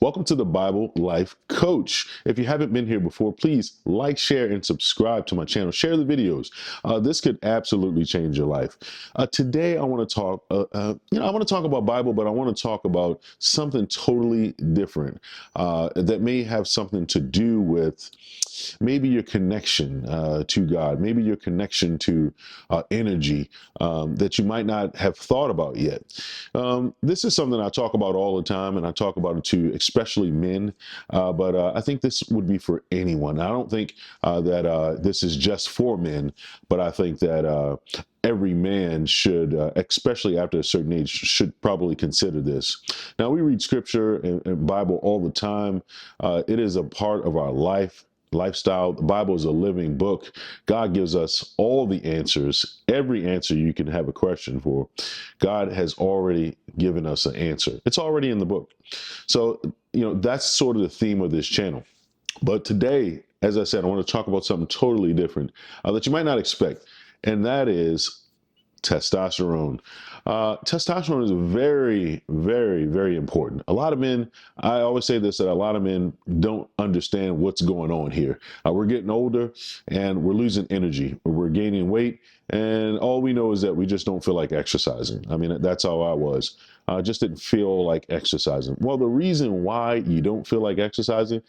Welcome to the Bible Life Coach. If you haven't been here before, please like, share, and subscribe to my channel. Share the videos. This could absolutely change your life. Today, I want to talk. I want to talk about Bible, but I want to talk about something totally different that may have something to do with maybe your connection to God, maybe your connection to energy that you might not have thought about yet. This is something I talk about all the time, and I talk about it to especially men, but I think this would be for anyone. I don't think that this is just for men, but I think that every man should, especially after a certain age, should probably consider this. Now, we read scripture and Bible all the time. It is a part of our lifestyle. The Bible is a living book. God gives us all the answers, every answer you can have a question for. God has already given us an answer. It's already in the book. So, that's sort of the theme of this channel. But today, as I said, I want to talk about something totally different that you might not expect, and that is testosterone. Testosterone is very, very, very important. A lot of men, I always say this, that a lot of men don't understand what's going on here. We're getting older and we're losing energy. We're gaining weight. And all we know is that we just don't feel like exercising. I mean, that's how I was. I just didn't feel like exercising. Well, the reason why you don't feel like exercising,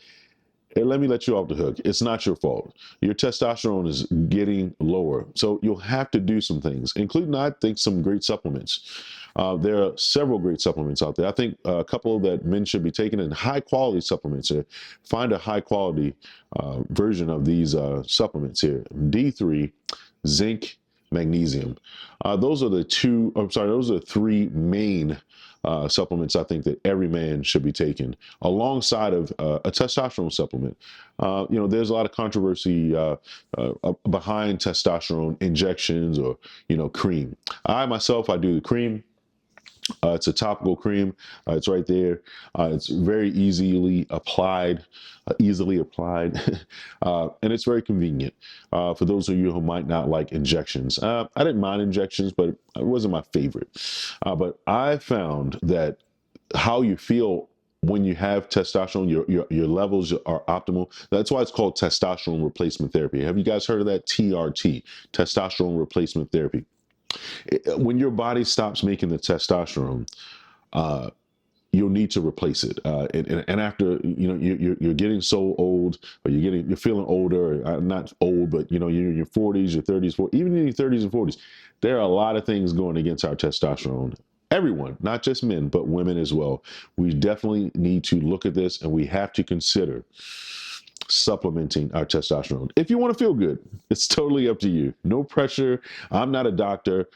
let me let you off the hook. It's not your fault. Your testosterone is getting lower. So you'll have to do some things, including, I think, some great supplements. There are several great supplements out there. I think a couple that men should be taking, in high quality supplements. Find a high quality version of these supplements here. D3, zinc, magnesium. Those are the three main supplements I think that every man should be taking, alongside of a testosterone supplement. There's a lot of controversy behind testosterone injections or, cream. I myself, I do the cream. It's a topical cream. It's right there. It's very easily applied, and it's very convenient for those of you who might not like injections. I didn't mind injections, but it wasn't my favorite. But I found that how you feel when you have testosterone, your levels are optimal. That's why it's called testosterone replacement therapy. Have you guys heard of that? TRT, testosterone replacement therapy. When your body stops making the testosterone, you'll need to replace it. And after, you're getting so old, or you're feeling older, not old, but, you're in your 40s, your 30s, 40s, even in your 30s and 40s, there are a lot of things going against our testosterone. Everyone, not just men, but women as well. We definitely need to look at this, and we have to consider supplementing our testosterone. If you want to feel good, it's totally up to you. No pressure. I'm not a doctor.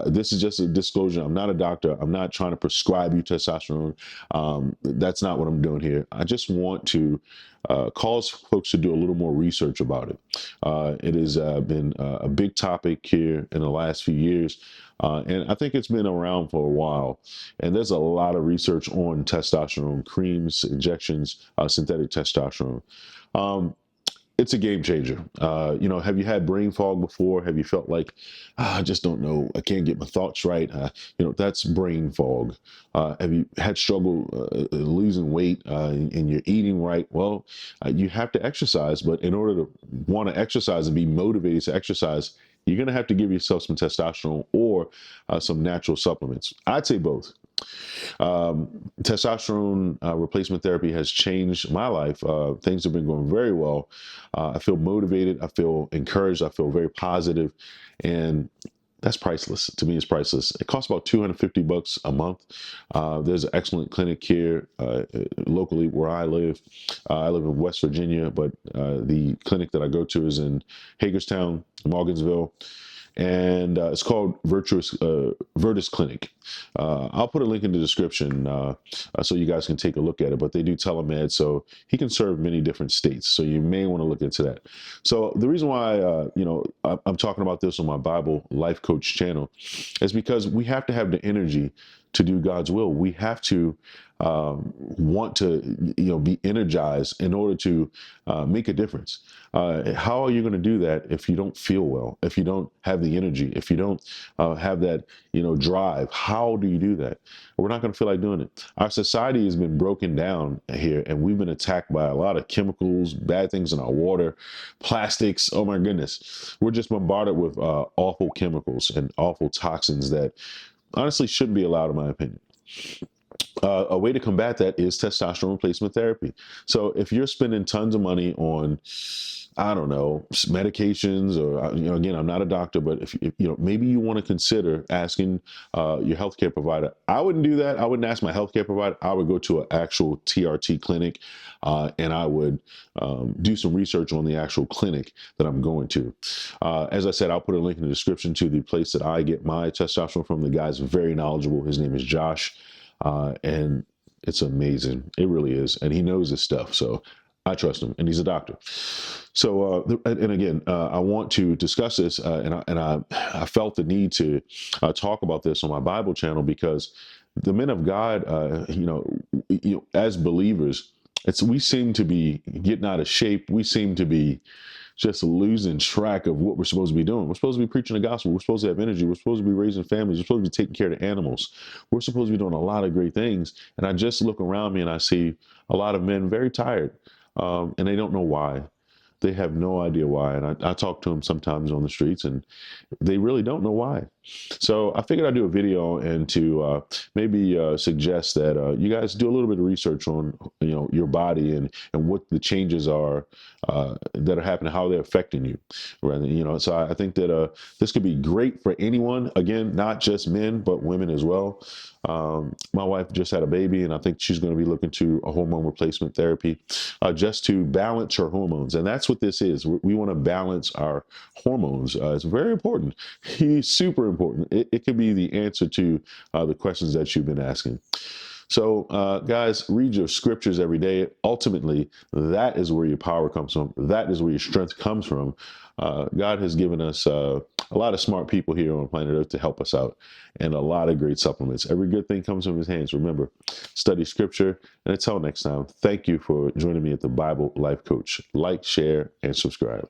This is just a disclosure. I'm not a doctor. I'm not trying to prescribe you testosterone. That's not what I'm doing here. I just want to cause folks to do a little more research about it. It has been a big topic here in the last few years. And I think it's been around for a while. And there's a lot of research on testosterone creams, injections, synthetic testosterone. It's a game changer. Have you had brain fog before? Have you felt like, I just don't know, I can't get my thoughts right? That's brain fog. Have you had struggle losing weight and you're eating right? Well, you have to exercise, but in order to want to exercise and be motivated to exercise, you're going to have to give yourself some testosterone or some natural supplements. I'd say both. Testosterone replacement therapy has changed my life. Things have been going very well. I feel motivated. I feel encouraged. I feel very positive, and that's priceless. To me, it's priceless. It costs about $250 a month. There's an excellent clinic here locally where I live. I live in West Virginia, but the clinic that I go to is in Hagerstown, Morgansville. And it's called Virtus Clinic. I'll put a link in the description so you guys can take a look at it. But they do telemed, so he can serve many different states. So you may want to look into that. So the reason why I'm talking about this on my Bible Life Coach channel is because we have to have the energy to do God's will. We have to want to, be energized in order to make a difference. How are you going to do that if you don't feel well, if you don't have the energy, if you don't have that, drive? How do you do that? We're not going to feel like doing it. Our society has been broken down here, and we've been attacked by a lot of chemicals, bad things in our water, plastics. Oh my goodness. We're just bombarded with awful chemicals and awful toxins that honestly shouldn't be allowed, in my opinion. A way to combat that is testosterone replacement therapy. So if you're spending tons of money on, I don't know, medications, or again, I'm not a doctor, but if maybe you want to consider asking your healthcare provider. I wouldn't do that. I wouldn't ask my healthcare provider. I would go to an actual TRT clinic, and I would do some research on the actual clinic that I'm going to. As I said, I'll put a link in the description to the place that I get my testosterone from. The guy's very knowledgeable. His name is Josh. And it's amazing. It really is. And he knows his stuff. So I trust him, and he's a doctor. So, and again, I want to discuss this, and I felt the need to talk about this on my Bible channel, because the men of God, as believers, we seem to be getting out of shape. We seem to be just losing track of what we're supposed to be doing. We're supposed to be preaching the gospel. We're supposed to have energy. We're supposed to be raising families. We're supposed to be taking care of the animals. We're supposed to be doing a lot of great things. And I just look around me and I see a lot of men very tired, and they don't know why. They have no idea why. And I talk to them sometimes on the streets, and they really don't know why. So I figured I'd do a video and to maybe suggest that you guys do a little bit of research on, your body and what the changes are that are happening, how they're affecting you. Right? So I think that this could be great for anyone. Again, not just men, but women as well. My wife just had a baby, and I think she's going to be looking to a hormone replacement therapy just to balance her hormones. And that's what this is. We want to balance our hormones. It's very important. It's super important. It could be the answer to the questions that you've been asking. So, guys, read your scriptures every day. Ultimately, that is where your power comes from. That is where your strength comes from. God has given us a lot of smart people here on planet Earth to help us out, and a lot of great supplements. Every good thing comes from his hands. Remember, study scripture. And until next time, thank you for joining me at the Bible Life Coach. Like, share, and subscribe.